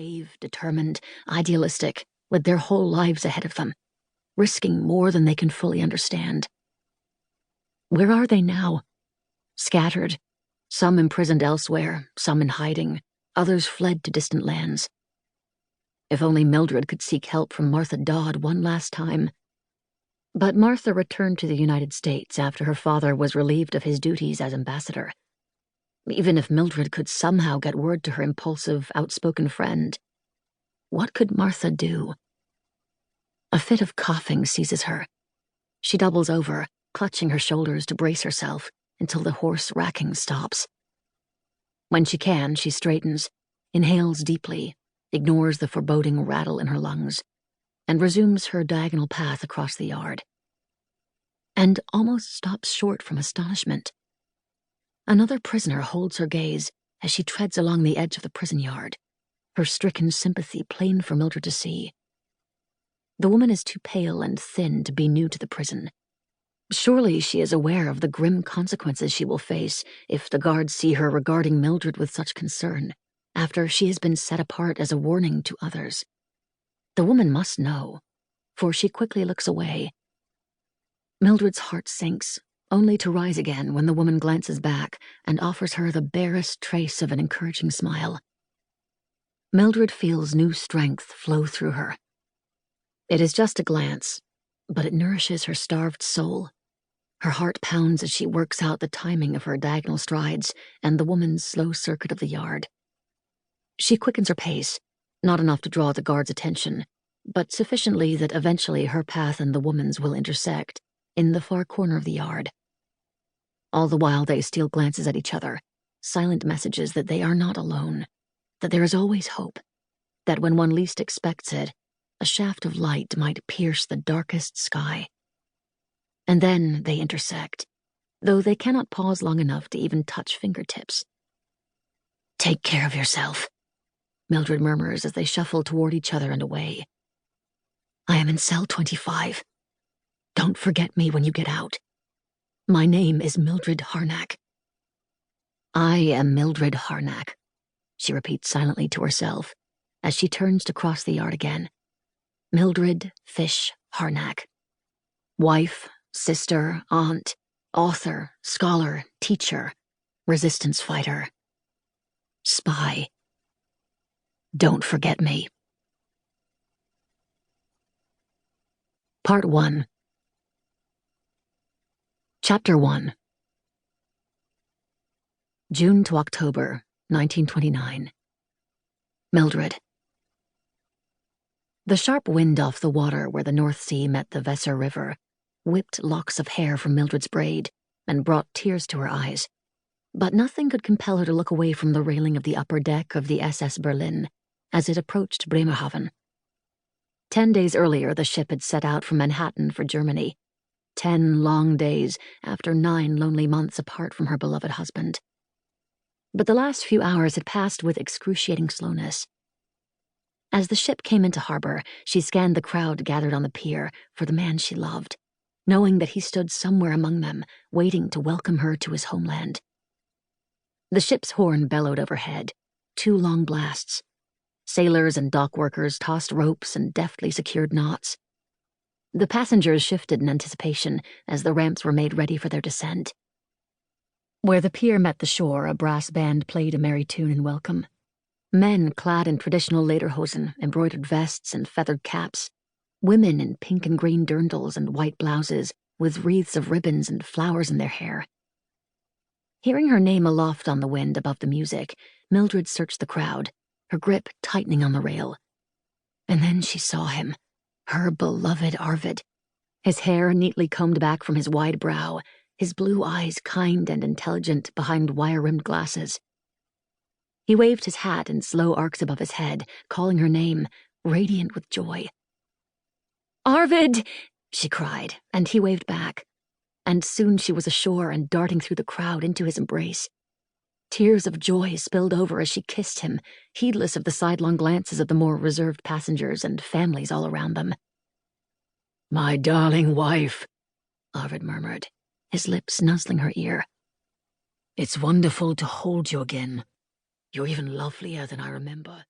brave, determined, idealistic, with their whole lives ahead of them, risking more than they can fully understand. Where are they now? Scattered, some imprisoned elsewhere, some in hiding, others fled to distant lands. If only Mildred could seek help from Martha Dodd one last time. But Martha returned to the United States after her father was relieved of his duties as ambassador. Even if Mildred could somehow get word to her impulsive, outspoken friend, what could Martha do? A fit of coughing seizes her. She doubles over, clutching her shoulders to brace herself until the hoarse racking stops. When she can, she straightens, inhales deeply, ignores the foreboding rattle in her lungs, and resumes her diagonal path across the yard. And almost stops short from astonishment. Another prisoner holds her gaze as she treads along the edge of the prison yard, her stricken sympathy plain for Mildred to see. The woman is too pale and thin to be new to the prison. Surely she is aware of the grim consequences she will face if the guards see her regarding Mildred with such concern, after she has been set apart as a warning to others. The woman must know, for she quickly looks away. Mildred's heart sinks, only to rise again when the woman glances back and offers her the barest trace of an encouraging smile. Mildred feels new strength flow through her. It is just a glance, but it nourishes her starved soul. Her heart pounds as she works out the timing of her diagonal strides and the woman's slow circuit of the yard. She quickens her pace, not enough to draw the guard's attention, but sufficiently that eventually her path and the woman's will intersect in the far corner of the yard. All the while they steal glances at each other, silent messages that they are not alone, that there is always hope, that when one least expects it, a shaft of light might pierce the darkest sky. And then they intersect, though they cannot pause long enough to even touch fingertips. "Take care of yourself," Mildred murmurs as they shuffle toward each other and away. "I am in cell 25. Don't forget me when you get out. My name is Mildred Harnack." "I am Mildred Harnack," she repeats silently to herself as she turns to cross the yard again. Mildred Fish Harnack. Wife, sister, aunt, author, scholar, teacher, resistance fighter, spy. Don't forget me. Part 1. Chapter 1. June to October, 1929. Mildred. The sharp wind off the water where the North Sea met the Weser River whipped locks of hair from Mildred's braid and brought tears to her eyes. But nothing could compel her to look away from the railing of the upper deck of the SS Berlin as it approached Bremerhaven. 10 days earlier, the ship had set out from Manhattan for Germany. 10 long days after 9 lonely months apart from her beloved husband. But the last few hours had passed with excruciating slowness. As the ship came into harbor, she scanned the crowd gathered on the pier for the man she loved, knowing that he stood somewhere among them, waiting to welcome her to his homeland. The ship's horn bellowed overhead, 2 long blasts. Sailors and dock workers tossed ropes and deftly secured knots. The passengers shifted in anticipation as the ramps were made ready for their descent. Where the pier met the shore, a brass band played a merry tune in welcome. Men clad in traditional lederhosen, embroidered vests, and feathered caps. Women in pink and green dirndls and white blouses, with wreaths of ribbons and flowers in their hair. Hearing her name aloft on the wind above the music, Mildred searched the crowd, her grip tightening on the rail. And then she saw him, her beloved Arvid. His hair neatly combed back from his wide brow, his blue eyes kind and intelligent behind wire-rimmed glasses. He waved his hat in slow arcs above his head, calling her name, radiant with joy. "Arvid!" she cried, and he waved back. And soon she was ashore and darting through the crowd into his embrace. Tears of joy spilled over as she kissed him, heedless of the sidelong glances of the more reserved passengers and families all around them. "My darling wife," Arvid murmured, his lips nuzzling her ear. "It's wonderful to hold you again. You're even lovelier than I remember."